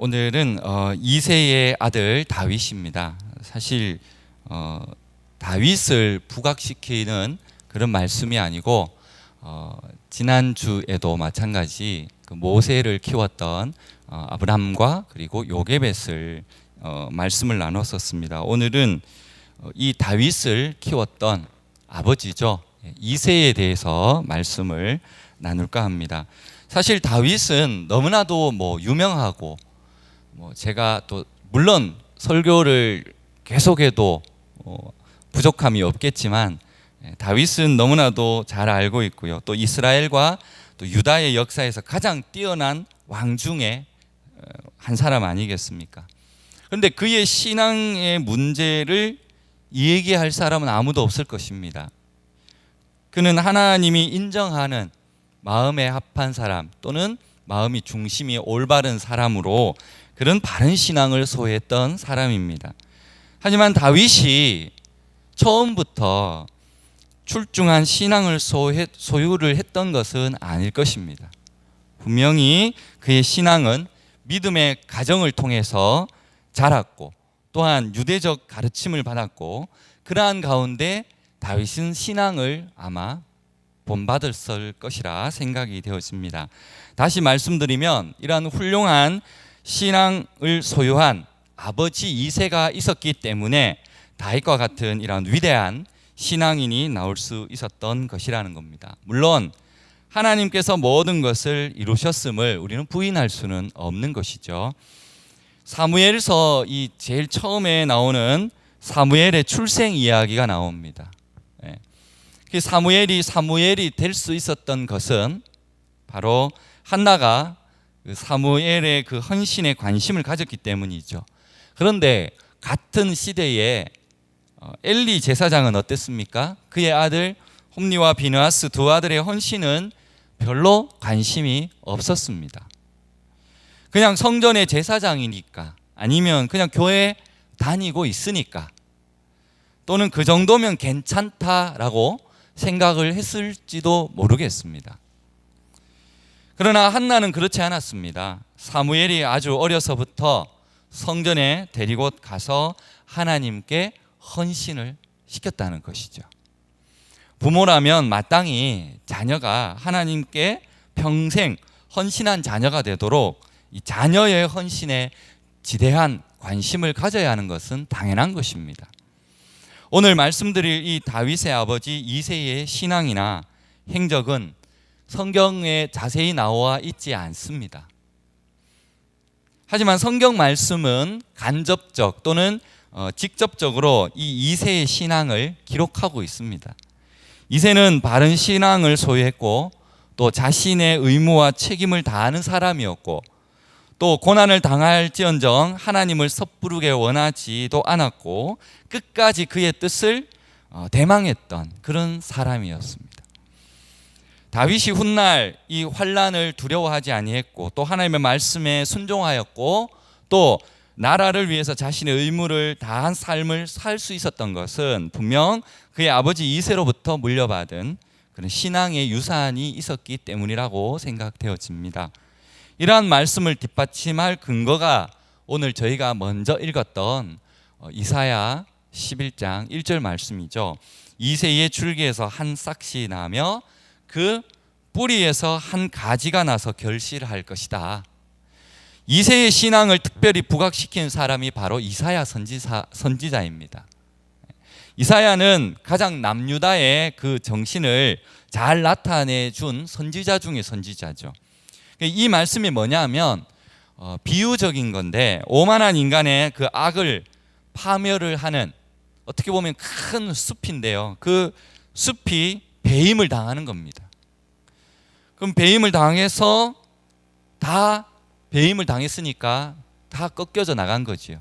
오늘은 이새의 아들 다윗입니다. 사실 다윗을 부각시키는 그런 말씀이 아니고 지난주에도 마찬가지 그 모세를 키웠던 아브람과 그리고 요게벳을 말씀을 나눴었습니다. 오늘은 이 다윗을 키웠던 아버지죠, 이새에 대해서 말씀을 나눌까 합니다. 사실 다윗은 너무나도 유명하고 제가 또 물론 설교를 계속해도 부족함이 없겠지만 다윗은 너무나도 잘 알고 있고요. 또 이스라엘과 또 유다의 역사에서 가장 뛰어난 왕 중에 한 사람 아니겠습니까? 그런데 그의 신앙의 문제를 얘기할 사람은 아무도 없을 것입니다. 그는 하나님이 인정하는 마음에 합한 사람 또는 마음이 중심이 올바른 사람으로 그런 바른 신앙을 소유했던 사람입니다. 하지만 다윗이 처음부터 출중한 신앙을 소유를 했던 것은 아닐 것입니다. 분명히 그의 신앙은 믿음의 가정을 통해서 자랐고 또한 유대적 가르침을 받았고 그러한 가운데 다윗은 신앙을 아마 본받았을 것이라 생각이 되어집니다. 다시 말씀드리면 이러한 훌륭한 신앙을 소유한 아버지 이새가 있었기 때문에 다윗과 같은 이러한 위대한 신앙인이 나올 수 있었던 것이라는 겁니다. 물론 하나님께서 모든 것을 이루셨음을 우리는 부인할 수는 없는 것이죠. 사무엘서 이 제일 처음에 나오는 사무엘의 출생 이야기가 나옵니다. 사무엘이 될 수 있었던 것은 바로 한나가 사무엘의 그 헌신에 관심을 가졌기 때문이죠. 그런데 같은 시대에 엘리 제사장은 어땠습니까? 그의 아들 홈니와 비느하스 두 아들의 헌신은 별로 관심이 없었습니다. 그냥 성전의 제사장이니까, 아니면 그냥 교회 다니고 있으니까, 또는 그 정도면 괜찮다라고 생각을 했을지도 모르겠습니다. 그러나 한나는 그렇지 않았습니다. 사무엘이 아주 어려서부터 성전에 데리고 가서 하나님께 헌신을 시켰다는 것이죠. 부모라면 마땅히 자녀가 하나님께 평생 헌신한 자녀가 되도록 이 자녀의 헌신에 지대한 관심을 가져야 하는 것은 당연한 것입니다. 오늘 말씀드릴 이 다윗의 아버지 이새의 신앙이나 행적은 성경에 자세히 나와 있지 않습니다. 하지만 성경 말씀은 간접적 또는 직접적으로 이 이새의 신앙을 기록하고 있습니다. 이새는 바른 신앙을 소유했고 또 자신의 의무와 책임을 다하는 사람이었고 또 고난을 당할지언정 하나님을 섣부르게 원하지도 않았고 끝까지 그의 뜻을 대망했던 그런 사람이었습니다. 다윗이 훗날 이 환난을 두려워하지 아니했고 또 하나님의 말씀에 순종하였고 또 나라를 위해서 자신의 의무를 다한 삶을 살 수 있었던 것은 분명 그의 아버지 이새로부터 물려받은 그런 신앙의 유산이 있었기 때문이라고 생각되어집니다. 이러한 말씀을 뒷받침할 근거가 오늘 저희가 먼저 읽었던 이사야 11장 1절 말씀이죠. 이새의 줄기에서 한 싹이 나며 그 뿌리에서 한 가지가 나서 결실할 것이다. 이새의 신앙을 특별히 부각시킨 사람이 바로 이사야 선지자입니다. 이사야는 가장 남유다의 그 정신을 잘 나타내준 선지자 중에 선지자죠. 이 말씀이 뭐냐면 비유적인 건데 오만한 인간의 그 악을 파멸을 하는, 어떻게 보면 큰 숲인데요, 그 숲이 배임을 당하는 겁니다. 그럼 배임을 당해서 다 배임을 당했으니까 다 꺾여져 나간 거지요.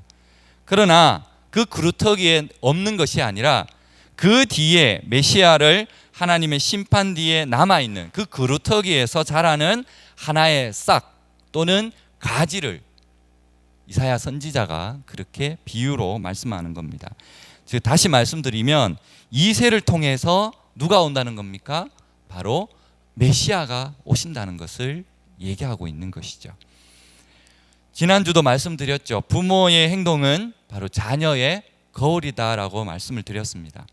그러나 그 그루터기에 없는 것이 아니라 그 뒤에 메시아를 하나님의 심판 뒤에 남아있는 그 그루터기에서 자라는 하나의 싹 또는 가지를 이사야 선지자가 그렇게 비유로 말씀하는 겁니다. 즉 다시 말씀드리면 이새를 통해서 누가 온다는 겁니까? 바로 메시아가 오신다는 것을 얘기하고 있는 것이죠. 지난주도 말씀드렸죠. 부모의 행동은 바로 자녀의 거울이다라고 말씀을 드렸습니다.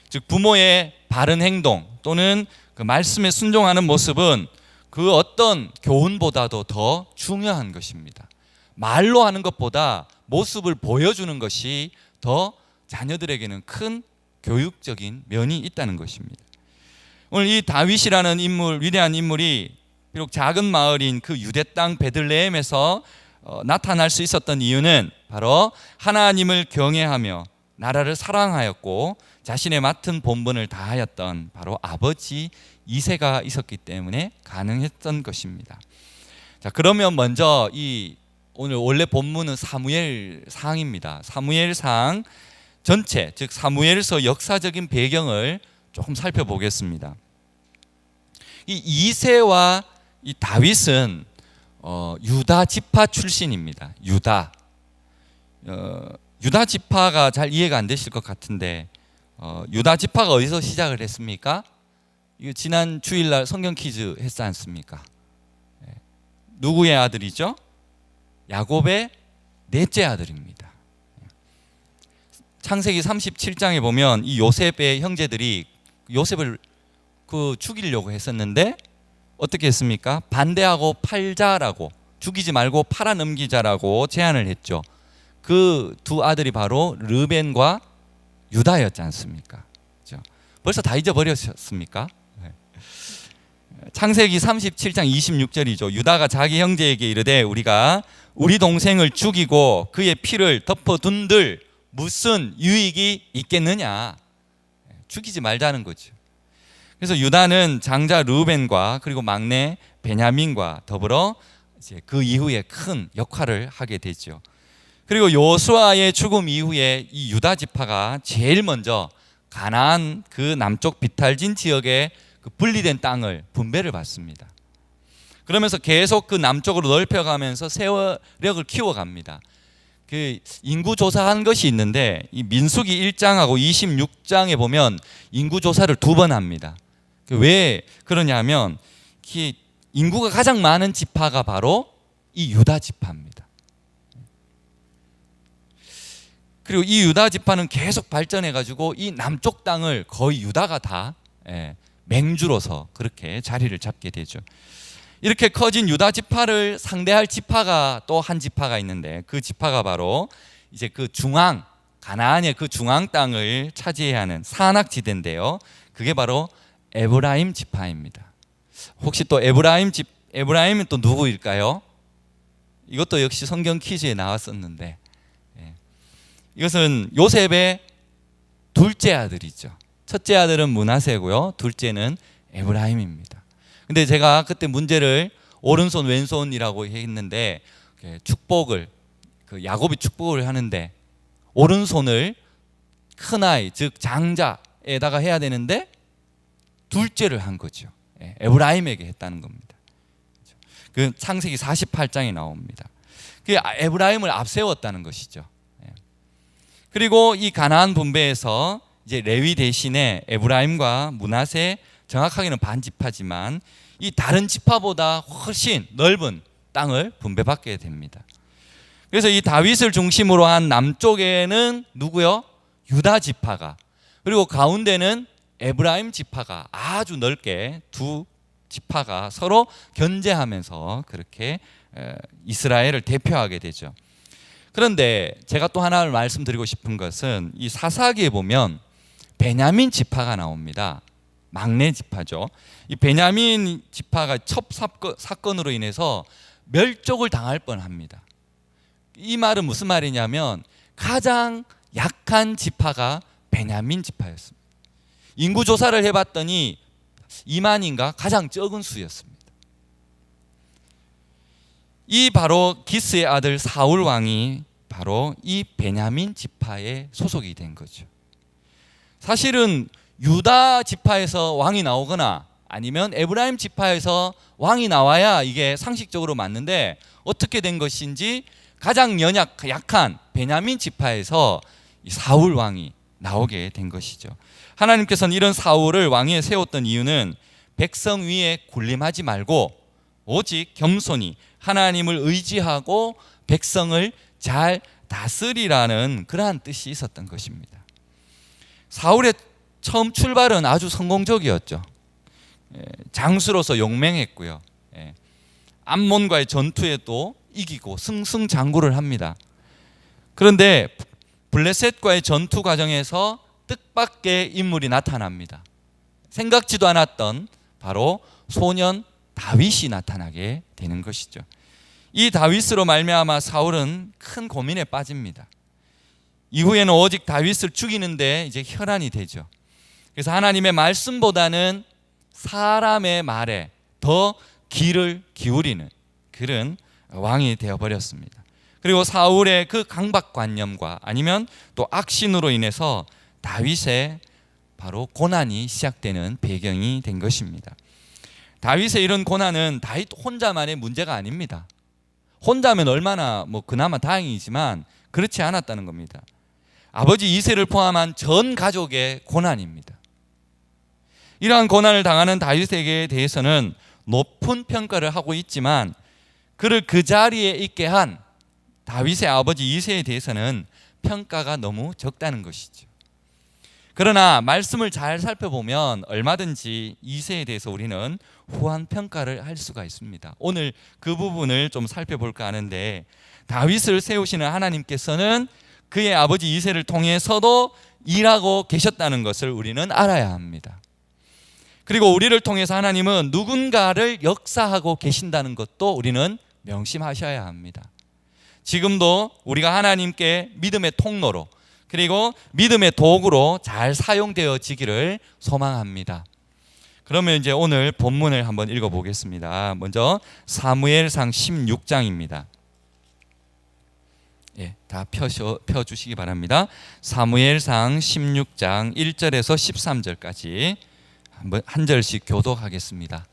즉 부모의 바른 행동 또는 그 말씀에 순종하는 모습은 그 어떤 교훈보다도 더 중요한 것입니다. 말로 하는 것보다 모습을 보여주는 것이 더 자녀들에게는 큰 교육적인 면이 있다는 것입니다. 오늘 이 다윗이라는 인물, 위대한 인물이 비록 작은 마을인 그 유대 땅 베들레헴에서 나타날 수 있었던 이유는 바로 하나님을 경외하며 나라를 사랑하였고 자신의 맡은 본분을 다하였던 바로 아버지 이새가 있었기 때문에 가능했던 것입니다. 자, 그러면 먼저 오늘 원래 본문은 사무엘상입니다. 사무엘상 전체, 즉 사무엘서 역사적인 배경을 조금 살펴보겠습니다. 이 이새와 이 다윗은 유다 지파 출신입니다. 유다 지파가 잘 이해가 안 되실 것 같은데 유다 지파가 어디서 시작을 했습니까? 이거 지난 주일날 성경 퀴즈 했지 않습니까? 누구의 아들이죠? 야곱의 넷째 아들입니다. 창세기 37장에 보면 이 요셉의 형제들이 요셉을 죽이려고 했었는데 어떻게 했습니까? 반대하고 팔자라고, 죽이지 말고 팔아넘기자라고 제안을 했죠. 그 두 아들이 바로 르벤과 유다였지 않습니까? 그렇죠? 벌써 다 잊어버렸습니까? 창세기 37장 26절이죠. 유다가 자기 형제에게 이르되 우리가 우리 동생을 죽이고 그의 피를 덮어둔들 무슨 유익이 있겠느냐. 죽이지 말자는 거죠. 그래서 유다는 장자 르우벤과 그리고 막내 베냐민과 더불어 이제 그 이후에 큰 역할을 하게 되죠. 그리고 요수아의 죽음 이후에 이 유다 지파가 제일 먼저 가나안 그 남쪽 비탈진 지역에 그 분리된 땅을 분배를 받습니다. 그러면서 계속 그 남쪽으로 넓혀가면서 세력을 키워갑니다. 그 인구 조사한 것이 있는데 이 민수기 1장하고 26장에 보면 인구 조사를 2번 합니다. 왜 그러냐면 인구가 가장 많은 지파가 바로 이 유다 지파입니다. 그리고 이 유다 지파는 계속 발전해가지고 이 남쪽 땅을 거의 유다가 다 맹주로서 그렇게 자리를 잡게 되죠. 이렇게 커진 유다 지파를 상대할 지파가 또 한 지파가 있는데 그 지파가 바로 이제 그 중앙 가나안의 그 중앙 땅을 차지해야 하는 산악지대인데요. 그게 바로 에브라임 지파입니다. 혹시 또 에브라임은 또 누구일까요? 이것도 역시 성경 퀴즈에 나왔었는데 이것은 요셉의 둘째 아들이죠. 첫째 아들은 므낫세고요. 둘째는 에브라임입니다. 근데 제가 그때 문제를 오른손 왼손이라고 했는데 축복을 야곱이 축복을 하는데 오른손을 큰아이 즉 장자에다가 해야 되는데 둘째를 한 거죠. 에브라임에게 했다는 겁니다. 그 창세기 48장에 나옵니다. 그 에브라임을 앞세웠다는 것이죠. 그리고 이 가나안 분배에서 이제 레위 대신에 에브라임과 므낫세 정확하게는 반지파지만 이 다른 지파보다 훨씬 넓은 땅을 분배받게 됩니다. 그래서 이 다윗을 중심으로 한 남쪽에는 누구요? 유다 지파가, 그리고 가운데는 에브라임 지파가 아주 넓게 두 지파가 서로 견제하면서 그렇게 이스라엘을 대표하게 되죠. 그런데 제가 또 하나를 말씀드리고 싶은 것은 이 사사기에 보면 베냐민 지파가 나옵니다. 막내 지파죠. 이 베냐민 지파가 첩 사건으로 인해서 멸족을 당할 뻔합니다. 이 말은 무슨 말이냐면 가장 약한 지파가 베냐민 지파였습니다. 인구 조사를 해봤더니 2만인가 가장 적은 수였습니다. 이 바로 기스의 아들 사울 왕이 바로 이 베냐민 지파에 소속이 된 거죠. 사실은 유다 지파에서 왕이 나오거나 아니면 에브라임 지파에서 왕이 나와야 이게 상식적으로 맞는데 어떻게 된 것인지 가장 약한 베냐민 지파에서 이 사울 왕이 나오게 된 것이죠. 하나님께서는 이런 사울을 왕위에 세웠던 이유는 백성 위에 군림하지 말고 오직 겸손히 하나님을 의지하고 백성을 잘 다스리라는 그러한 뜻이 있었던 것입니다. 사울의 처음 출발은 아주 성공적이었죠. 장수로서 용맹했고요. 암몬과의 전투에도 이기고 승승장구를 합니다. 그런데 블레셋과의 전투 과정에서 뜻밖의 인물이 나타납니다. 생각지도 않았던 바로 소년 다윗이 나타나게 되는 것이죠. 이 다윗으로 말미암아 사울은 큰 고민에 빠집니다. 이후에는 오직 다윗을 죽이는데 이제 혈안이 되죠. 그래서 하나님의 말씀보다는 사람의 말에 더 귀를 기울이는 그런 왕이 되어버렸습니다. 그리고 사울의 그 강박관념과 아니면 또 악신으로 인해서 다윗의 바로 고난이 시작되는 배경이 된 것입니다. 다윗의 이런 고난은 다윗 혼자만의 문제가 아닙니다. 혼자면 얼마나 그나마 다행이지만 그렇지 않았다는 겁니다. 아버지 이새를 포함한 전 가족의 고난입니다. 이러한 고난을 당하는 다윗에게 대해서는 높은 평가를 하고 있지만 그를 그 자리에 있게 한 다윗의 아버지 이새에 대해서는 평가가 너무 적다는 것이죠. 그러나 말씀을 잘 살펴보면 얼마든지 이새에 대해서 우리는 후한 평가를 할 수가 있습니다. 오늘 그 부분을 좀 살펴볼까 하는데, 다윗을 세우시는 하나님께서는 그의 아버지 이새를 통해서도 일하고 계셨다는 것을 우리는 알아야 합니다. 그리고 우리를 통해서 하나님은 누군가를 역사하고 계신다는 것도 우리는 명심하셔야 합니다. 지금도 우리가 하나님께 믿음의 통로로 그리고 믿음의 도구로 잘 사용되어지기를 소망합니다. 그러면 이제 오늘 본문을 한번 읽어보겠습니다. 먼저 사무엘상 16장입니다. 다 펴주시기 바랍니다. 사무엘상 16장 1절에서 13절까지 한 절씩 교독하겠습니다.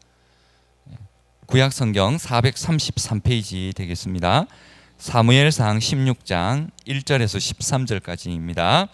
구약성경 433페이지 되겠습니다. 사무엘상 16장 1절에서 13절까지입니다.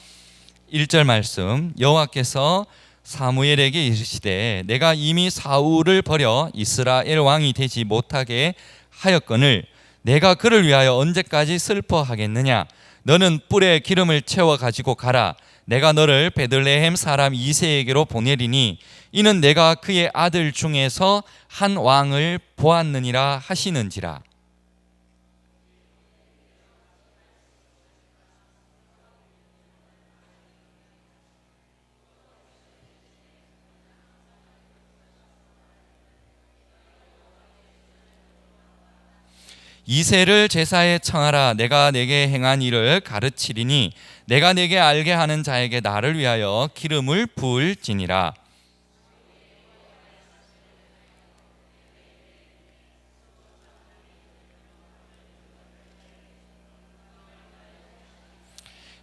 1절 말씀, 여호와께서 사무엘에게 이르시되 내가 이미 사울을 버려 이스라엘 왕이 되지 못하게 하였거늘 내가 그를 위하여 언제까지 슬퍼하겠느냐. 너는 뿔에 기름을 채워 가지고 가라. 내가 너를 베들레헴 사람 이새에게로 보내리니 이는 내가 그의 아들 중에서 한 왕을 보았느니라 하시는지라. 이새를 제사에 청하라. 내가 내게 행한 일을 가르치리니 내가 내게 알게 하는 자에게 나를 위하여 기름을 부을지니라.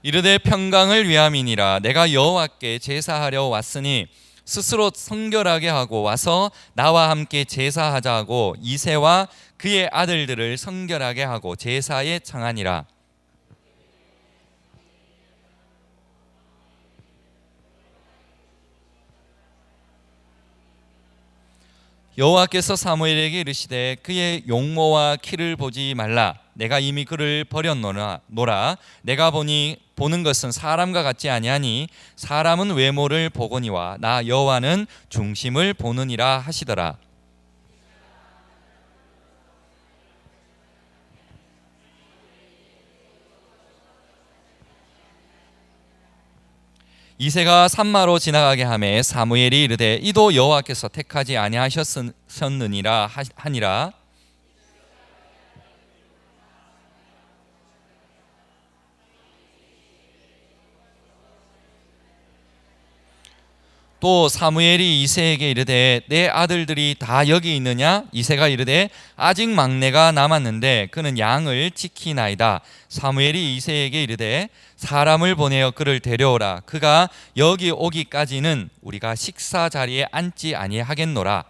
이르되 평강을 위함이니라. 내가 여호와께 제사하려 왔으니 스스로 성결하게 하고 와서 나와 함께 제사하자 하고 이새와 그의 아들들을 성결하게 하고 제사에 청하니라. 여호와께서 사무엘에게 이르시되 그의 용모와 키를 보지 말라. 내가 이미 그를 버렸노라. 내가 보는 것은 사람과 같지 아니하니 사람은 외모를 보거니와 나 여호와는 중심을 보느니라 하시더라. 이새가 산마로 지나가게 하매 사무엘이 이르되 이도 여호와께서 택하지 아니하셨느니라 하니라. 또 사무엘이 이새에게 이르되 내 아들들이 다 여기 있느냐? 이새가 이르되 아직 막내가 남았는데 그는 양을 지키나이다. 사무엘이 이새에게 이르되 사람을 보내어 그를 데려오라. 그가 여기 오기까지는 우리가 식사 자리에 앉지 아니하겠노라.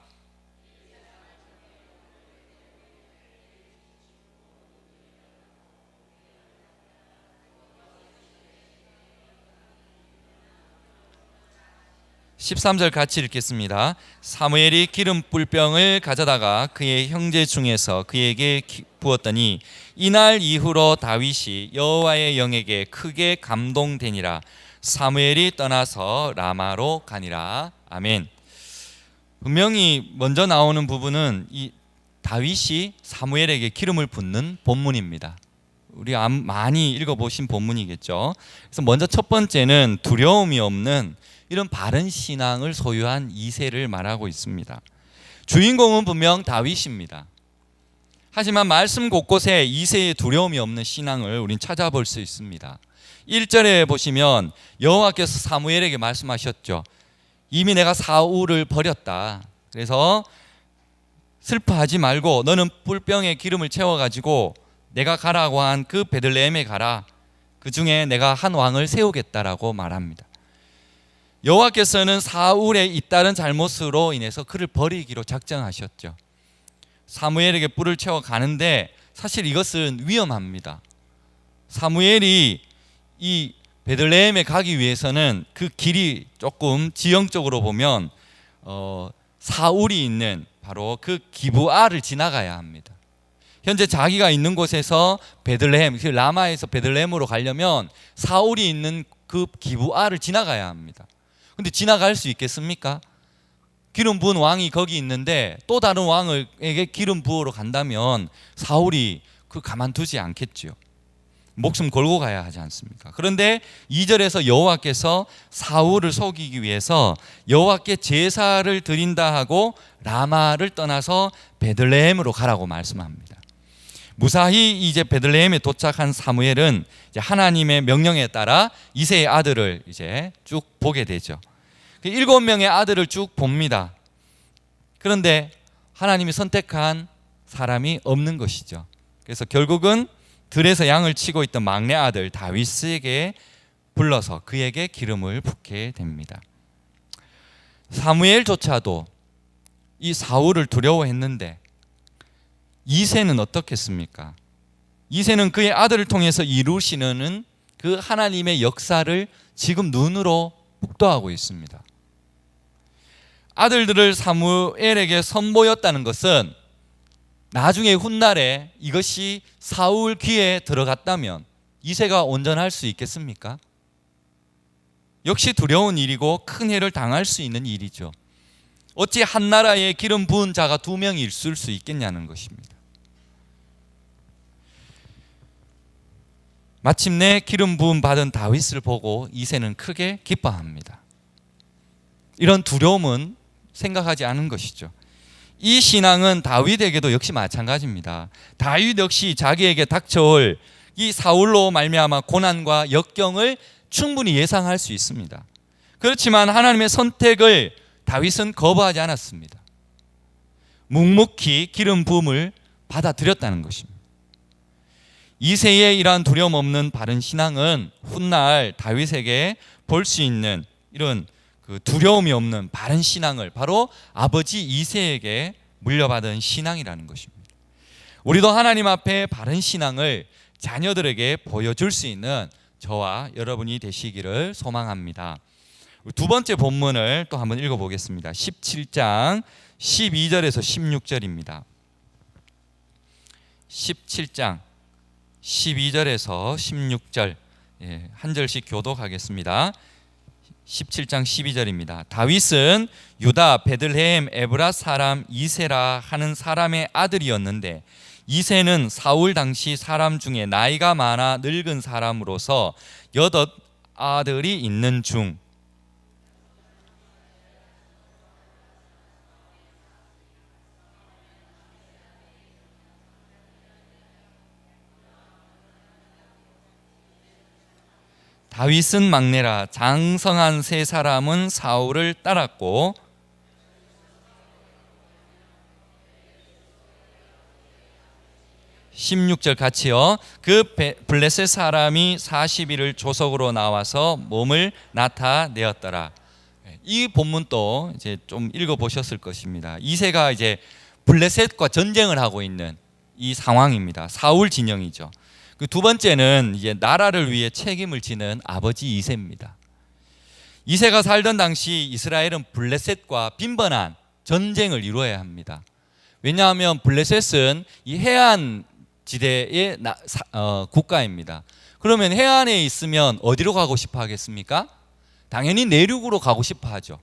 13절 같이 읽겠습니다. 사무엘이 기름 뿔병을 가져다가 그의 형제 중에서 그에게 부었더니 이날 이후로 다윗이 여호와의 영에게 크게 감동되니라. 사무엘이 떠나서 라마로 가니라. 아멘. 분명히 먼저 나오는 부분은 이 다윗이 사무엘에게 기름을 붓는 본문입니다. 우리 많이 읽어보신 본문이겠죠. 그래서 먼저 첫 번째는 두려움이 없는 이런 바른 신앙을 소유한 이새를 말하고 있습니다. 주인공은 분명 다윗입니다. 하지만 말씀 곳곳에 이새의 두려움이 없는 신앙을 우린 찾아볼 수 있습니다. 1절에 보시면 여호와께서 사무엘에게 말씀하셨죠. 이미 내가 사울을 버렸다. 그래서 슬퍼하지 말고 너는 뿔병에 기름을 채워가지고 내가 가라고 한 그 베들레헴에 가라. 그 중에 내가 한 왕을 세우겠다라고 말합니다. 여호와께서는 사울의 잇따른 잘못으로 인해서 그를 버리기로 작정하셨죠. 사무엘에게 뿔을 채워 가는데 사실 이것은 위험합니다. 사무엘이 이 베들레헴에 가기 위해서는 그 길이 조금 지형적으로 보면 사울이 있는 바로 그 기브아를 지나가야 합니다. 현재 자기가 있는 곳에서 베들레헴, 라마에서 베들레헴으로 가려면 사울이 있는 그 기브아를 지나가야 합니다. 근데 지나갈 수 있겠습니까? 기름 부은 왕이 거기 있는데 또 다른 왕에게 기름 부으러 간다면 사울이 그 가만두지 않겠죠. 목숨 걸고 가야 하지 않습니까? 그런데 2절에서 여호와께서 사울을 속이기 위해서 여호와께 제사를 드린다 하고 라마를 떠나서 베들레헴으로 가라고 말씀합니다. 무사히 이제 베들레헴에 도착한 사무엘은 이제 하나님의 명령에 따라 이새의 아들을 이제 쭉 보게 되죠. 7명의 아들을 쭉 봅니다. 그런데 하나님이 선택한 사람이 없는 것이죠. 그래서 결국은 들에서 양을 치고 있던 막내 아들 다윗에게 불러서 그에게 기름을 붓게 됩니다. 사무엘조차도 이 사울을 두려워했는데 이새는 어떻겠습니까? 이새는 그의 아들을 통해서 이루시는 그 하나님의 역사를 지금 눈으로 목도하고 있습니다. 아들들을 사무엘에게 선보였다는 것은 나중에 훗날에 이것이 사울 귀에 들어갔다면 이새가 온전할 수 있겠습니까? 역시 두려운 일이고 큰 해를 당할 수 있는 일이죠. 어찌 한 나라에 기름 부은 자가 2명이 있을 수 있겠냐는 것입니다. 마침내 기름 부음 받은 다윗을 보고 이새는 크게 기뻐합니다. 이런 두려움은 생각하지 않은 것이죠. 이 신앙은 다윗에게도 역시 마찬가지입니다. 다윗 역시 자기에게 닥쳐올 이 사울로 말미암아 고난과 역경을 충분히 예상할 수 있습니다. 그렇지만 하나님의 선택을 다윗은 거부하지 않았습니다. 묵묵히 기름 부음을 받아들였다는 것입니다. 이새의 이러한 두려움 없는 바른 신앙은 훗날 다윗에게 볼 수 있는 이런 그 두려움이 없는 바른 신앙을 바로 아버지 이새에게 물려받은 신앙이라는 것입니다. 우리도 하나님 앞에 바른 신앙을 자녀들에게 보여줄 수 있는 저와 여러분이 되시기를 소망합니다. 두 번째 본문을 또 한번 읽어보겠습니다. 17장 12절에서 16절입니다. 17장 12절에서 16절 한 절씩 교독하겠습니다. 17장 12절입니다. 다윗은 유다 베들레헴 에브라 사람 이새라 하는 사람의 아들이었는데 이새는 사울 당시 사람 중에 나이가 많아 늙은 사람으로서 8 아들이 있는 중 다윗은 막내라 장성한 3사람은 사울을 따랐고 16절 같이요. 그 블레셋 사람이 40일을 조석으로 나와서 몸을 나타내었더라. 이 본문도 이제 좀 읽어보셨을 것입니다. 이새가 이제 블레셋과 전쟁을 하고 있는 이 상황입니다. 사울 진영이죠. 그 두 번째는 이제 나라를 위해 책임을 지는 아버지 이새입니다. 이새가 살던 당시 이스라엘은 블레셋과 빈번한 전쟁을 이루어야 합니다. 왜냐하면 블레셋은 이 해안 지대의 국가입니다. 그러면 해안에 있으면 어디로 가고 싶어 하겠습니까? 당연히 내륙으로 가고 싶어 하죠.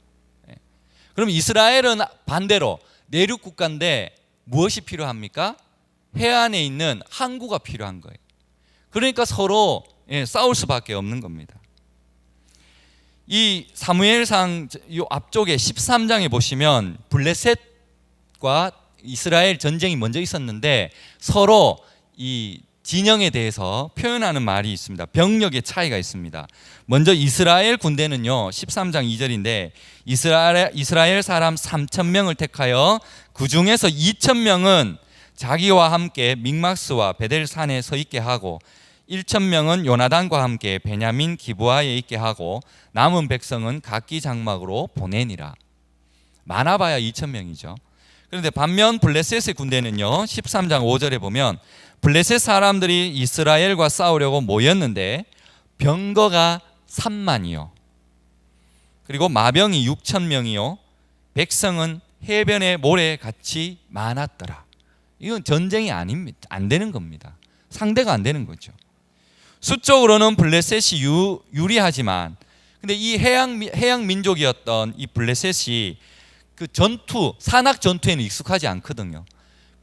그럼 이스라엘은 반대로 내륙 국가인데 무엇이 필요합니까? 해안에 있는 항구가 필요한 거예요. 그러니까 서로 싸울 수밖에 없는 겁니다. 이 사무엘상 요 앞쪽에 13장에 보시면 블레셋과 이스라엘 전쟁이 먼저 있었는데 서로 이 진영에 대해서 표현하는 말이 있습니다. 병력의 차이가 있습니다. 먼저 이스라엘 군대는요, 13장 2절인데 이스라엘 사람 3,000명을 택하여 그 중에서 2,000명은 자기와 함께 믹마스와 베델산에 서 있게 하고 1,000명은 요나단과 함께 베냐민 기브아에 있게 하고 남은 백성은 각기 장막으로 보내니라. 많아봐야 2,000명이죠. 그런데 반면 블레셋의 군대는요, 13장 5절에 보면 블레셋 사람들이 이스라엘과 싸우려고 모였는데 병거가 3만이요, 그리고 마병이 6,000명이요, 백성은 해변의 모래같이 많았더라. 이건 전쟁이 아닙니다. 안 되는 겁니다. 상대가 안 되는 거죠. 수적으로는 블레셋이 유리하지만, 근데 이 해양 민족이었던 이 블레셋이 그 산악 전투에는 익숙하지 않거든요.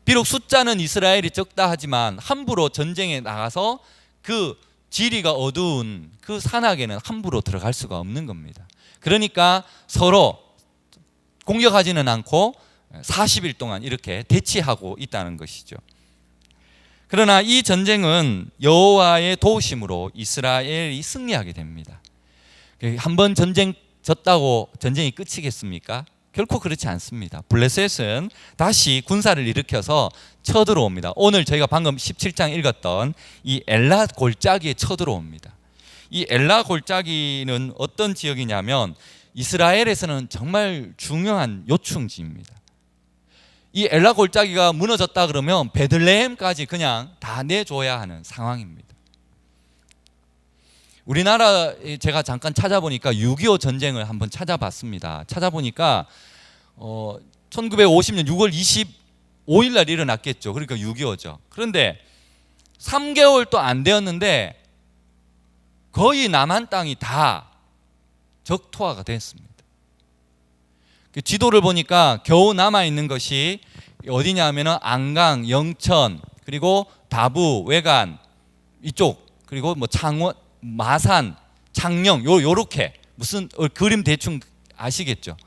비록 숫자는 이스라엘이 적다 하지만 함부로 전쟁에 나가서 그 지리가 어두운 그 산악에는 함부로 들어갈 수가 없는 겁니다. 그러니까 서로 공격하지는 않고 40일 동안 이렇게 대치하고 있다는 것이죠. 그러나 이 전쟁은 여호와의 도우심으로 이스라엘이 승리하게 됩니다. 한번 전쟁 졌다고 전쟁이 끝이겠습니까? 결코 그렇지 않습니다. 블레셋은 다시 군사를 일으켜서 쳐들어옵니다. 오늘 저희가 방금 17장 읽었던 이 엘라 골짜기에 쳐들어옵니다. 이 엘라 골짜기는 어떤 지역이냐면 이스라엘에서는 정말 중요한 요충지입니다. 이 엘라 골짜기가 무너졌다 그러면 베들레헴까지 그냥 다 내줘야 하는 상황입니다. 우리나라 제가 잠깐 찾아보니까 6.25 전쟁을 한번 찾아봤습니다. 찾아보니까 1950년 6월 25일 날 일어났겠죠. 그러니까 6.25죠. 그런데 3개월도 안 되었는데 거의 남한 땅이 다 적토화가 됐습니다. 지도를 보니까 겨우 남아있는 것이 어디냐면은 안강, 영천, 그리고 다부, 외관 이쪽, 그리고 뭐 창원, 마산, 창녕 요렇게 무슨 그림 대충 아시겠죠?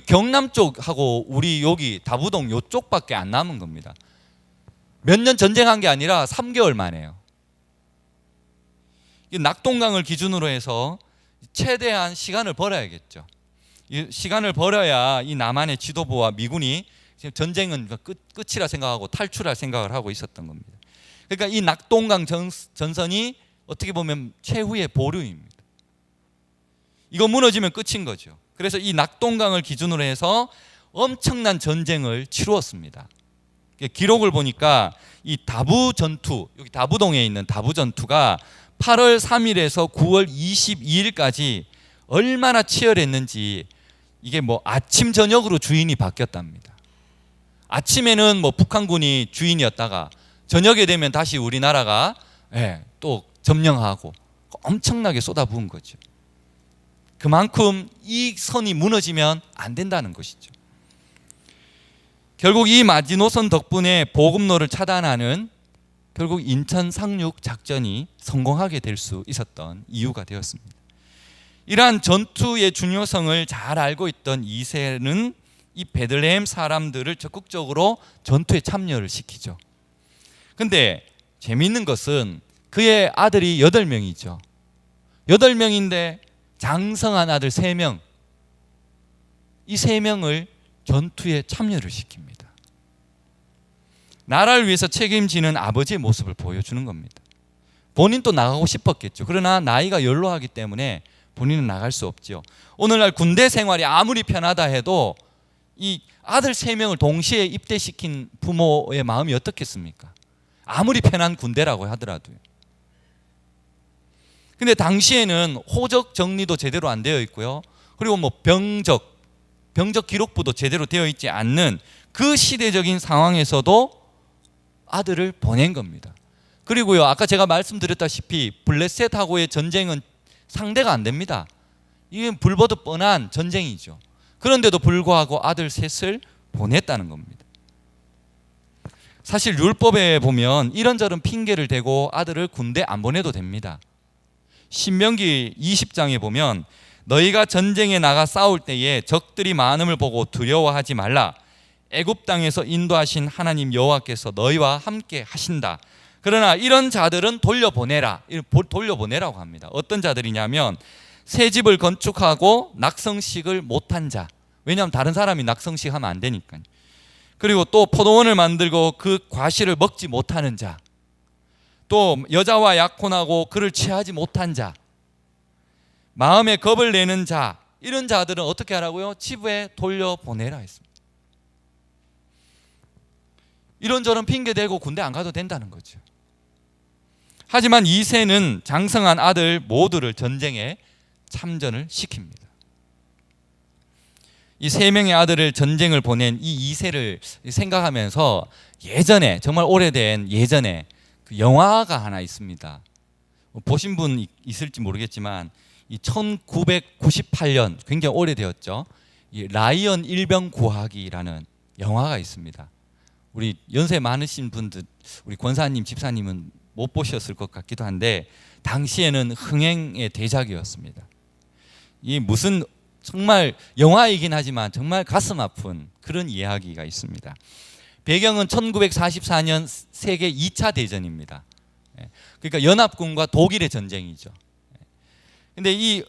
경남 쪽하고 우리 여기 다부동 요쪽밖에 안 남은 겁니다. 몇 년 전쟁한 게 아니라 3개월 만에요. 낙동강을 기준으로 해서 최대한 시간을 벌어야겠죠. 시간을 벌어야 이 남한의 지도부와 미군이 전쟁은 끝이라 생각하고 탈출할 생각을 하고 있었던 겁니다. 그러니까 이 낙동강 전선이 어떻게 보면 최후의 보루입니다. 이거 무너지면 끝인 거죠. 그래서 이 낙동강을 기준으로 해서 엄청난 전쟁을 치루었습니다. 기록을 보니까 이 다부 전투, 여기 다부동에 있는 다부 전투가 8월 3일에서 9월 22일까지 얼마나 치열했는지, 이게 뭐 아침 저녁으로 주인이 바뀌었답니다. 아침에는 뭐 북한군이 주인이었다가 저녁에 되면 다시 우리나라가 또 점령하고 엄청나게 쏟아부은 거죠. 그만큼 이 선이 무너지면 안 된다는 것이죠. 결국 이 마지노선 덕분에 보급로를 차단하는 결국 인천 상륙 작전이 성공하게 될 수 있었던 이유가 되었습니다. 이러한 전투의 중요성을 잘 알고 있던 이새는 이 베들레헴 사람들을 적극적으로 전투에 참여를 시키죠. 근데 재미있는 것은 그의 아들이 8명이죠. 8명인데 장성한 아들 3명, 이 3명을 전투에 참여를 시킵니다. 나라를 위해서 책임지는 아버지의 모습을 보여주는 겁니다. 본인도 나가고 싶었겠죠. 그러나 나이가 연로하기 때문에 본인은 나갈 수 없죠. 오늘날 군대 생활이 아무리 편하다 해도 이 아들 3명을 동시에 입대시킨 부모의 마음이 어떻겠습니까? 아무리 편한 군대라고 하더라도요. 근데 당시에는 호적 정리도 제대로 안 되어 있고요. 그리고 뭐 병적 기록부도 제대로 되어 있지 않는 그 시대적인 상황에서도 아들을 보낸 겁니다. 그리고요, 아까 제가 말씀드렸다시피 블레셋하고의 전쟁은 상대가 안 됩니다. 이게 불보듯 뻔한 전쟁이죠. 그런데도 불구하고 아들 셋을 보냈다는 겁니다. 사실 율법에 보면 이런저런 핑계를 대고 아들을 군대 안 보내도 됩니다. 신명기 20장에 보면 너희가 전쟁에 나가 싸울 때에 적들이 많음을 보고 두려워하지 말라. 애굽 땅에서 인도하신 하나님 여호와께서 너희와 함께 하신다. 그러나 이런 자들은 돌려보내라고 합니다. 어떤 자들이냐면 새 집을 건축하고 낙성식을 못한 자. 왜냐하면 다른 사람이 낙성식 하면 안 되니까요. 그리고 또 포도원을 만들고 그 과실을 먹지 못하는 자, 또 여자와 약혼하고 그를 취하지 못한 자, 마음에 겁을 내는 자, 이런 자들은 어떻게 하라고요? 집에 돌려보내라 했습니다. 이런저런 핑계대고 군대 안 가도 된다는 거죠. 하지만 이새는 장성한 아들 모두를 전쟁에 참전을 시킵니다. 이 세 명의 아들을 전쟁을 보낸 이 이새를 생각하면서 예전에, 정말 오래된 예전에 그 영화가 하나 있습니다. 보신 분 있을지 모르겠지만 이 1998년, 굉장히 오래되었죠. 이 라이언 일병 구하기라는 영화가 있습니다. 우리 연세 많으신 분들, 우리 권사님, 집사님은 못 보셨을 것 같기도 한데 당시에는 흥행의 대작이었습니다. 이 무슨 정말 영화이긴 하지만 정말 가슴 아픈 그런 이야기가 있습니다. 배경은 1944년 세계 2차 대전입니다. 그러니까 연합군과 독일의 전쟁이죠. 근데 이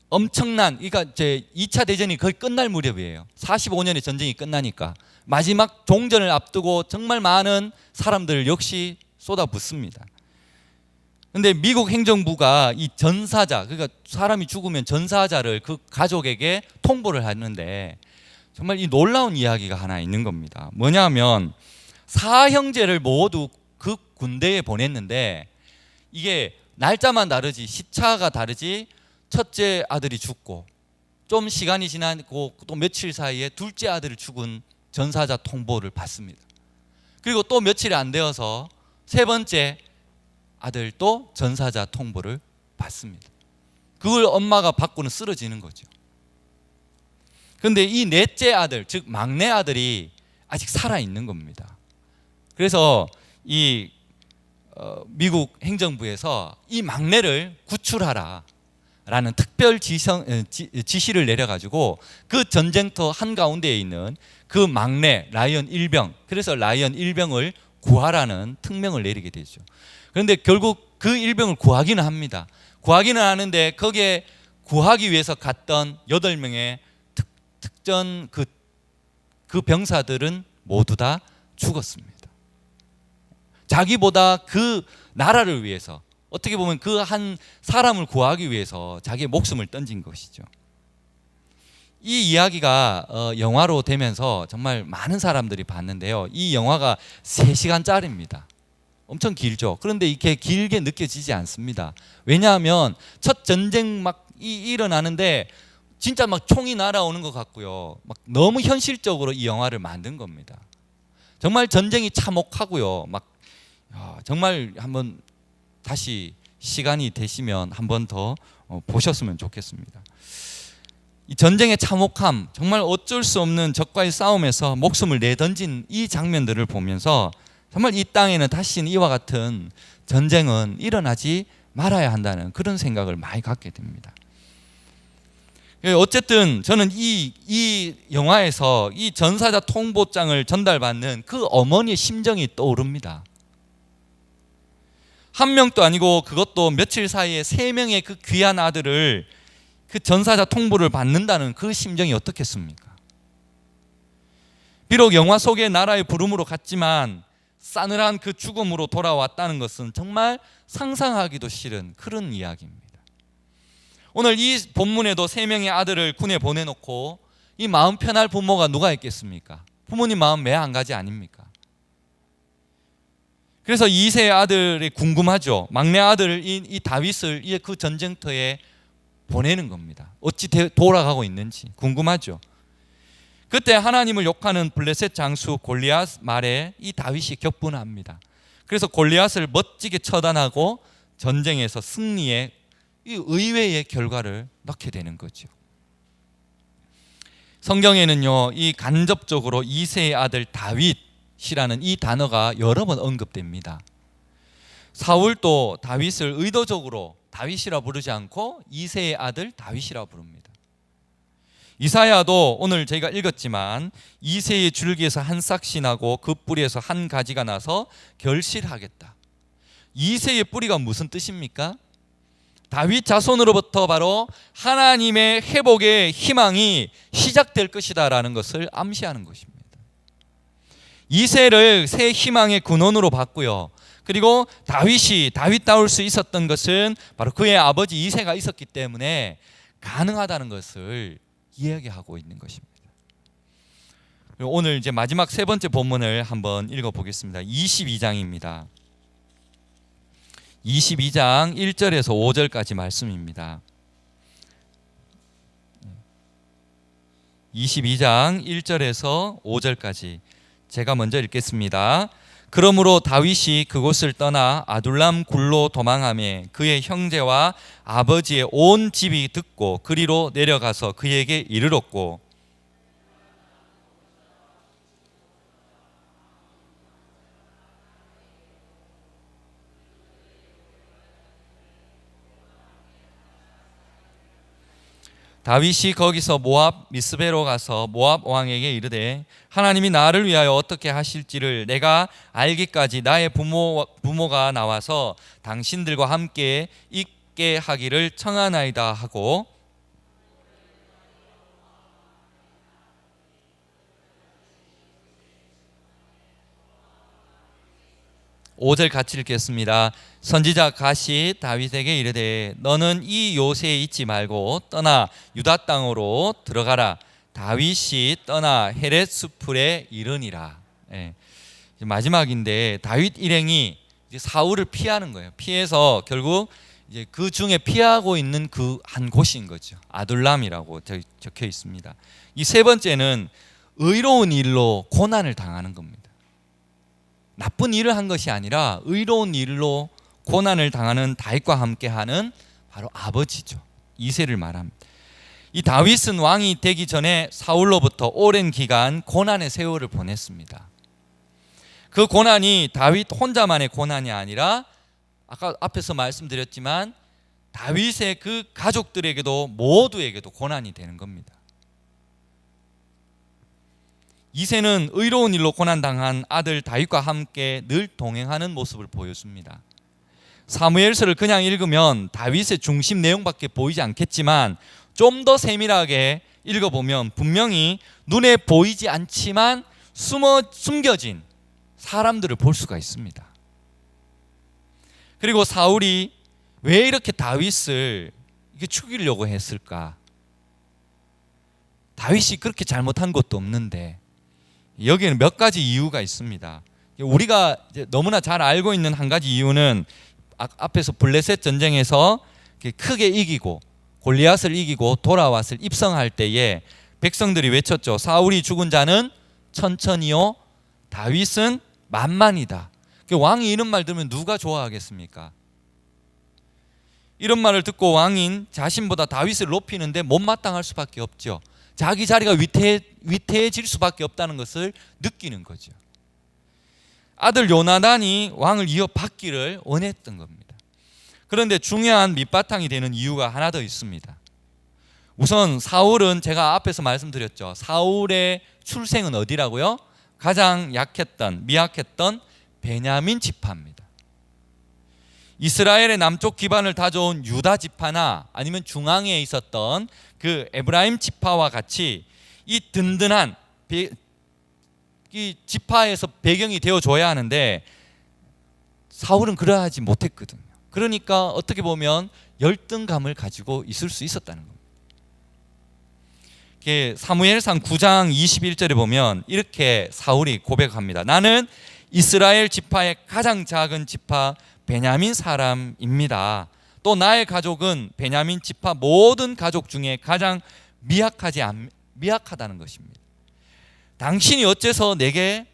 엄청난, 그러니까 이제 2차 대전이 거의 끝날 무렵이에요. 45년의 전쟁이 끝나니까 마지막 종전을 앞두고 정말 많은 사람들 역시 쏟아붓습니다. 근데 미국 행정부가 이 전사자, 그러니까 사람이 죽으면 전사자를 그 가족에게 통보를 하는데 정말 이 놀라운 이야기가 하나 있는 겁니다. 뭐냐면 사형제를 모두 그 군대에 보냈는데 이게 날짜만 다르지, 시차가 다르지, 첫째 아들이 죽고 좀 시간이 지나고 또 며칠 사이에 둘째 아들이 죽은 전사자 통보를 받습니다. 그리고 또 며칠이 안 되어서 세 번째 아들도 전사자 통보를 받습니다. 그걸 엄마가 받고는 쓰러지는 거죠. 그런데 이 넷째 아들, 즉 막내 아들이 아직 살아있는 겁니다. 그래서 이 미국 행정부에서 이 막내를 구출하라 라는 특별 지시를 내려가지고 그 전쟁터 한가운데에 있는 그 막내 라이언 일병, 그래서 라이언 일병을 구하라는 특명을 내리게 되죠. 그런데 결국 그 일병을 구하기는 합니다. 구하기는 하는데 거기에 구하기 위해서 갔던 8명의 특전 그 병사들은 모두 다 죽었습니다. 자기보다 그 나라를 위해서, 어떻게 보면 그 한 사람을 구하기 위해서 자기의 목숨을 던진 것이죠. 이 이야기가 영화로 되면서 정말 많은 사람들이 봤는데요. 이 영화가 3시간짜리입니다. 엄청 길죠. 그런데 이렇게 길게 느껴지지 않습니다. 왜냐하면 첫 전쟁 막 일어나는데 진짜 막 총이 날아오는 것 같고요. 막 너무 현실적으로 이 영화를 만든 겁니다. 정말 전쟁이 참혹하고요. 막 정말 한번 다시 시간이 되시면 한 번 더 보셨으면 좋겠습니다. 이 전쟁의 참혹함, 정말 어쩔 수 없는 적과의 싸움에서 목숨을 내던진 이 장면들을 보면서 정말 이 땅에는 다시는 이와 같은 전쟁은 일어나지 말아야 한다는 그런 생각을 많이 갖게 됩니다. 어쨌든 저는 이 영화에서 이 전사자 통보장을 전달받는 그 어머니의 심정이 떠오릅니다. 한 명도 아니고 그것도 며칠 사이에 3명의 그 귀한 아들을 그 전사자 통보를 받는다는 그 심정이 어떻겠습니까? 비록 영화 속의 나라의 부름으로 갔지만 싸늘한 그 죽음으로 돌아왔다는 것은 정말 상상하기도 싫은 그런 이야기입니다. 오늘 이 본문에도 3명의 아들을 군에 보내놓고 이 마음 편할 부모가 누가 있겠습니까? 부모님 마음 매 한 가지 아닙니까? 그래서 이세의 아들이 궁금하죠. 막내 아들 이 다윗을 그 전쟁터에 보내는 겁니다. 어찌 돌아가고 있는지 궁금하죠. 그때 하나님을 욕하는 블레셋 장수 골리앗 말에 이 다윗이 격분합니다. 그래서 골리앗을 멋지게 처단하고 전쟁에서 승리의 이 의외의 결과를 낳게 되는 거죠. 성경에는요, 이 간접적으로 이새의 아들 다윗이라는 이 단어가 여러 번 언급됩니다. 사울도 다윗을 의도적으로 다윗이라 부르지 않고 이새의 아들 다윗이라 부릅니다. 이사야도 오늘 저희가 읽었지만 이새의 줄기에서 한 싹이 나고 그 뿌리에서 한 가지가 나서 결실하겠다. 이새의 뿌리가 무슨 뜻입니까? 다윗 자손으로부터 바로 하나님의 회복의 희망이 시작될 것이다라는 것을 암시하는 것입니다. 이새를 새 희망의 근원으로 봤고요. 그리고 다윗다울 수 있었던 것은 바로 그의 아버지 이새가 있었기 때문에 가능하다는 것을 이야기하고 있는 것입니다. 오늘 이제 마지막 세 번째 본문을 한번 읽어보겠습니다. 22장입니다. 22장 1절에서 5절까지 말씀입니다. 22장 1절에서 5절까지 제가 먼저 읽겠습니다. 그러므로 다윗이 그곳을 떠나 아둘람 굴로 도망하며 그의 형제와 아버지의 온 집이 듣고 그리로 내려가서 그에게 이르렀고, 다윗이 거기서 모압 미스베로 가서 모압 왕에게 이르되 하나님이 나를 위하여 어떻게 하실지를 내가 알기까지 나의 부모가 나와서 당신들과 함께 있게 하기를 청하나이다 하고, 5절 같이 읽겠습니다. 선지자 갓이 다윗에게 이르되 너는 이 요새에 있지 말고 떠나 유다 땅으로 들어가라. 다윗이 떠나 헤렛 수풀에 이르니라. 마지막인데 다윗 일행이 이제 사울을 피하는 거예요. 피해서 결국 이제 그 중에 피하고 있는 그 한 곳인 거죠. 아둘람이라고 적혀 있습니다. 이 세 번째는 의로운 일로 고난을 당하는 겁니다. 나쁜 일을 한 것이 아니라 의로운 일로 고난을 당하는 다윗과 함께하는 바로 아버지죠. 이새를 말합니다. 이 다윗은 왕이 되기 전에 사울로부터 오랜 기간 고난의 세월을 보냈습니다. 그 고난이 다윗 혼자만의 고난이 아니라 아까 앞에서 말씀드렸지만 다윗의 그 가족들에게도 모두에게도 고난이 되는 겁니다. 이새는 의로운 일로 고난당한 아들 다윗과 함께 늘 동행하는 모습을 보여줍니다. 사무엘서를 그냥 읽으면 다윗의 중심 내용밖에 보이지 않겠지만 좀 더 세밀하게 읽어보면 분명히 눈에 보이지 않지만 숨겨진 사람들을 볼 수가 있습니다. 그리고 사울이 왜 이렇게 다윗을 죽이려고 했을까? 다윗이 그렇게 잘못한 것도 없는데 여기에는 몇 가지 이유가 있습니다. 우리가 너무나 잘 알고 있는 한 가지 이유는 앞에서 블레셋 전쟁에서 크게 이기고 골리앗을 이기고 돌아왔을 입성할 때에 백성들이 외쳤죠. 사울이 죽은 자는 천천히요, 다윗은 만만이다. 왕이 이런 말 들으면 누가 좋아하겠습니까? 이런 말을 듣고 왕인 자신보다 다윗을 높이는데 못마땅할 수밖에 없죠. 자기 자리가 위태해질 수밖에 없다는 것을 느끼는 거죠. 아들 요나단이 왕을 이어받기를 원했던 겁니다. 그런데 중요한 밑바탕이 되는 이유가 하나 더 있습니다. 우선 사울은 제가 앞에서 말씀드렸죠. 사울의 출생은 어디라고요? 가장 미약했던 베냐민 지파입니다. 이스라엘의 남쪽 기반을 다져온 유다 지파나 아니면 중앙에 있었던 그 에브라임 지파와 같이 이 든든한 이 지파에서 배경이 되어줘야 하는데 사울은 그러하지 못했거든요. 그러니까 어떻게 보면 열등감을 가지고 있을 수 있었다는 겁니다. 사무엘상 9장 21절에 보면 이렇게 사울이 고백합니다. 나는 이스라엘 지파의 가장 작은 지파 베냐민 사람입니다. 또 나의 가족은 베냐민 지파 모든 가족 중에 가장 미약하다는 것입니다. 당신이 어째서 내게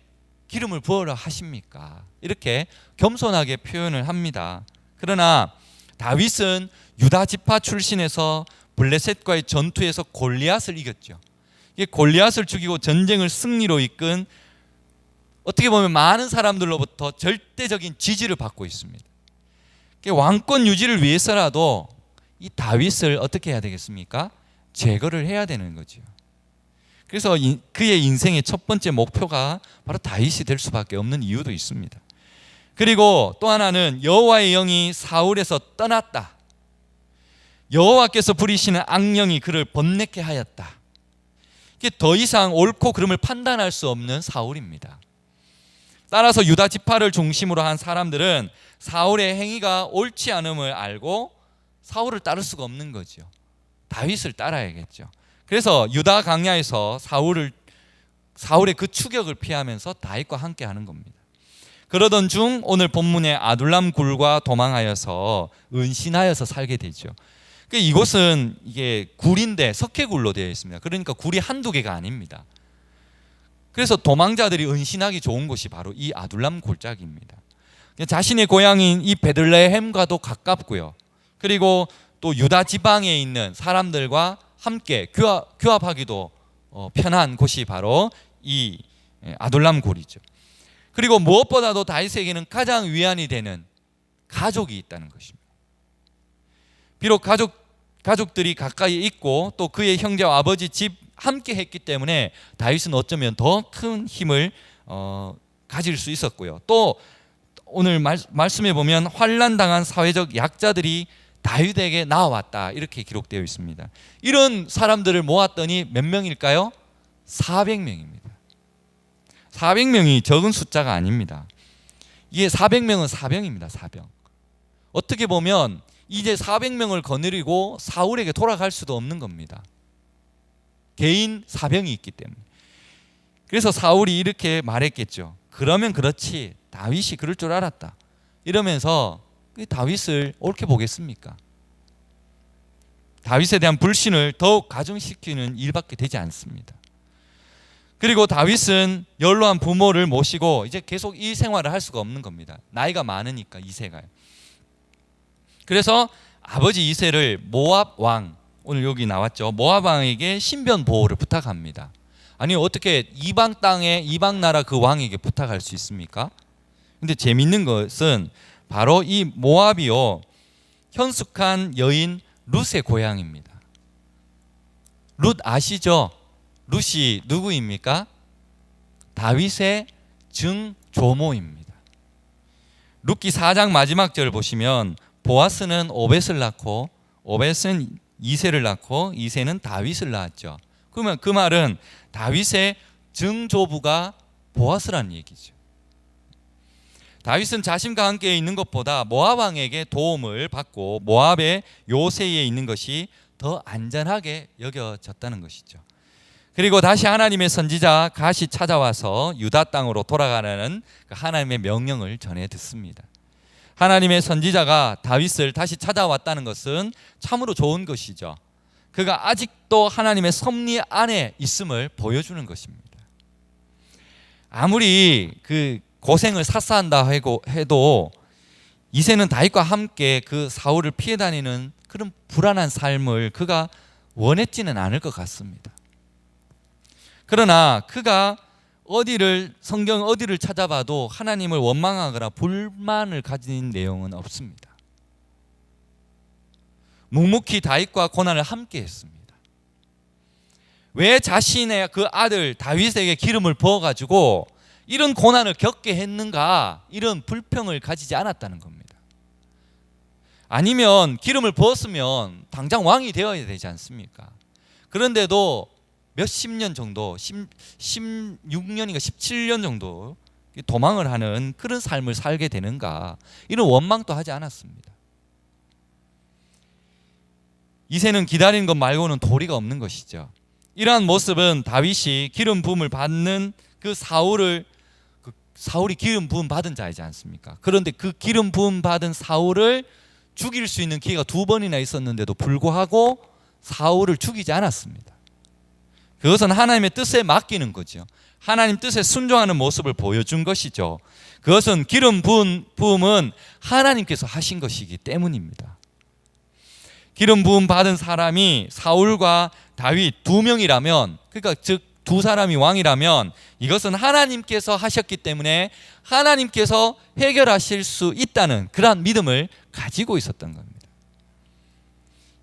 기름을 부으라 하십니까? 이렇게 겸손하게 표현을 합니다. 그러나 다윗은 유다 지파 출신에서 블레셋과의 전투에서 골리앗을 이겼죠. 골리앗을 죽이고 전쟁을 승리로 이끈, 어떻게 보면 많은 사람들로부터 절대적인 지지를 받고 있습니다. 왕권 유지를 위해서라도 이 다윗을 어떻게 해야 되겠습니까? 제거를 해야 되는 거죠. 그래서 그의 인생의 첫 번째 목표가 바로 다윗이 될 수밖에 없는 이유도 있습니다. 그리고 또 하나는 여호와의 영이 사울에서 떠났다. 여호와께서 부리시는 악령이 그를 번뇌케 하였다. 이게 더 이상 옳고 그름을 판단할 수 없는 사울입니다. 따라서 유다 지파를 중심으로 한 사람들은 사울의 행위가 옳지 않음을 알고 사울을 따를 수가 없는 거죠. 다윗을 따라야겠죠. 그래서 유다 광야에서 사울의 그 추격을 피하면서 다윗과 함께 하는 겁니다. 그러던 중 오늘 본문의 아둘람 굴과 도망하여서 은신하여서 살게 되죠. 이곳은 이게 굴인데 석회굴로 되어 있습니다. 그러니까 굴이 한두 개가 아닙니다. 그래서 도망자들이 은신하기 좋은 곳이 바로 이 아둘람 골짜기입니다. 자신의 고향인 이 베들레헴과도 가깝고요. 그리고 또 유다 지방에 있는 사람들과 함께 교합하기도 편한 곳이 바로 이 아둘람 굴이죠. 그리고 무엇보다도 다윗에게는 가장 위안이 되는 가족이 있다는 것입니다. 비록 가족들이 가까이 있고 또 그의 형제와 아버지 집 함께 했기 때문에 다윗은 어쩌면 더 큰 힘을 가질 수 있었고요. 또 오늘 말씀에 보면 환난당한 사회적 약자들이 다윗에게 나와왔다 이렇게 기록되어 있습니다. 이런 사람들을 모았더니 몇 명일까요? 400명입니다. 400명이 적은 숫자가 아닙니다. 이게 400명은 사병입니다. 사병. 어떻게 보면 이제 400명을 거느리고 사울에게 돌아갈 수도 없는 겁니다. 개인 사병이 있기 때문에. 그래서 사울이 이렇게 말했겠죠. 그러면 그렇지, 다윗이 그럴 줄 알았다. 이러면서 다윗을 옳게 보겠습니까? 다윗에 대한 불신을 더욱 가중시키는 일밖에 되지 않습니다. 그리고 다윗은 연로한 부모를 모시고 이제 계속 이 생활을 할 수가 없는 겁니다. 나이가 많으니까 이세가요. 그래서 아버지 이세를 모압 왕, 오늘 여기 나왔죠. 모압 왕에게 신변 보호를 부탁합니다. 아니 어떻게 이방 땅에 이방 나라 그 왕에게 부탁할 수 있습니까? 근데 재밌는 것은 바로 이 모압이요, 현숙한 여인 룻의 고향입니다. 룻 아시죠? 룻이 누구입니까? 다윗의 증조모입니다. 룻기 4장 마지막 절을 보시면 보아스는 오벳을 낳고 오벳은 이새를 낳고 이새는 다윗을 낳았죠. 그러면 그 말은 다윗의 증조부가 보아스라는 얘기죠. 다윗은 자신과 함께 있는 것보다 모압 왕에게 도움을 받고 모압의 요새에 있는 것이 더 안전하게 여겨졌다는 것이죠. 그리고 다시 하나님의 선지자 갓이 찾아와서 유다 땅으로 돌아가라는 하나님의 명령을 전해 듣습니다. 하나님의 선지자가 다윗을 다시 찾아왔다는 것은 참으로 좋은 것이죠. 그가 아직도 하나님의 섭리 안에 있음을 보여주는 것입니다. 아무리 그 고생을 삿사한다 해도 이새는 다윗과 함께 그 사울을 피해 다니는 그런 불안한 삶을 그가 원했지는 않을 것 같습니다. 그러나 그가 성경 어디를 찾아봐도 하나님을 원망하거나 불만을 가진 내용은 없습니다. 묵묵히 다윗과 고난을 함께 했습니다. 왜 자신의 그 아들 다윗에게 기름을 부어가지고 이런 고난을 겪게 했는가, 이런 불평을 가지지 않았다는 겁니다. 아니면 기름을 부었으면 당장 왕이 되어야 되지 않습니까? 그런데도 몇십 년 정도, 16년인가 17년 정도 도망을 하는 그런 삶을 살게 되는가, 이런 원망도 하지 않았습니다. 이새는 기다리는 것 말고는 도리가 없는 것이죠. 이러한 모습은 다윗이 기름 부음을 받는 그 사울이 기름 부음 받은 자이지 않습니까? 그런데 그 기름 부음 받은 사울을 죽일 수 있는 기회가 2번이나 있었는데도 불구하고 사울을 죽이지 않았습니다. 그것은 하나님의 뜻에 맡기는 거죠. 하나님 뜻에 순종하는 모습을 보여준 것이죠. 그것은 기름 부음은 하나님께서 하신 것이기 때문입니다. 기름 부음 받은 사람이 사울과 다윗 2명이라면, 그러니까 즉 2사람이 왕이라면 이것은 하나님께서 하셨기 때문에 하나님께서 해결하실 수 있다는 그러한 믿음을 가지고 있었던 겁니다.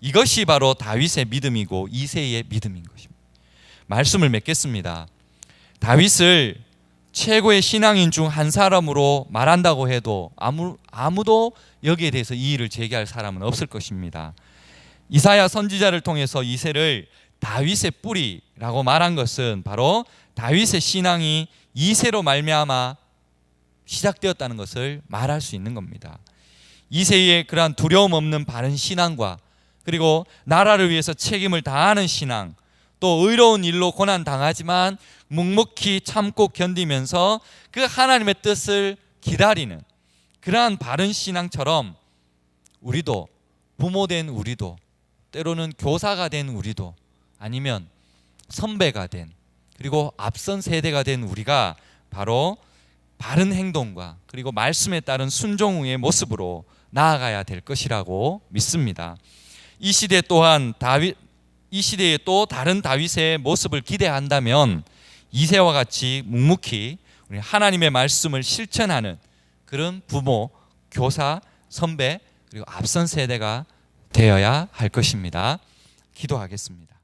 이것이 바로 다윗의 믿음이고 이새의 믿음인 것입니다. 말씀을 맺겠습니다. 다윗을 최고의 신앙인 중 한 사람으로 말한다고 해도 아무도 여기에 대해서 이의를 제기할 사람은 없을 것입니다. 이사야 선지자를 통해서 이새를 다윗의 뿌리라고 말한 것은 바로 다윗의 신앙이 이새로 말미암아 시작되었다는 것을 말할 수 있는 겁니다. 이새의 그러한 두려움 없는 바른 신앙과 그리고 나라를 위해서 책임을 다하는 신앙, 또 의로운 일로 고난 당하지만 묵묵히 참고 견디면서 그 하나님의 뜻을 기다리는 그러한 바른 신앙처럼 우리도, 부모된 우리도, 때로는 교사가 된 우리도, 아니면 선배가 된, 그리고 앞선 세대가 된 우리가 바로 바른 행동과 그리고 말씀에 따른 순종의 모습으로 나아가야 될 것이라고 믿습니다. 이 시대에 또 다른 다윗의 모습을 기대한다면 이새와 같이 묵묵히 우리 하나님의 말씀을 실천하는 그런 부모, 교사, 선배, 그리고 앞선 세대가 되어야 할 것입니다. 기도하겠습니다.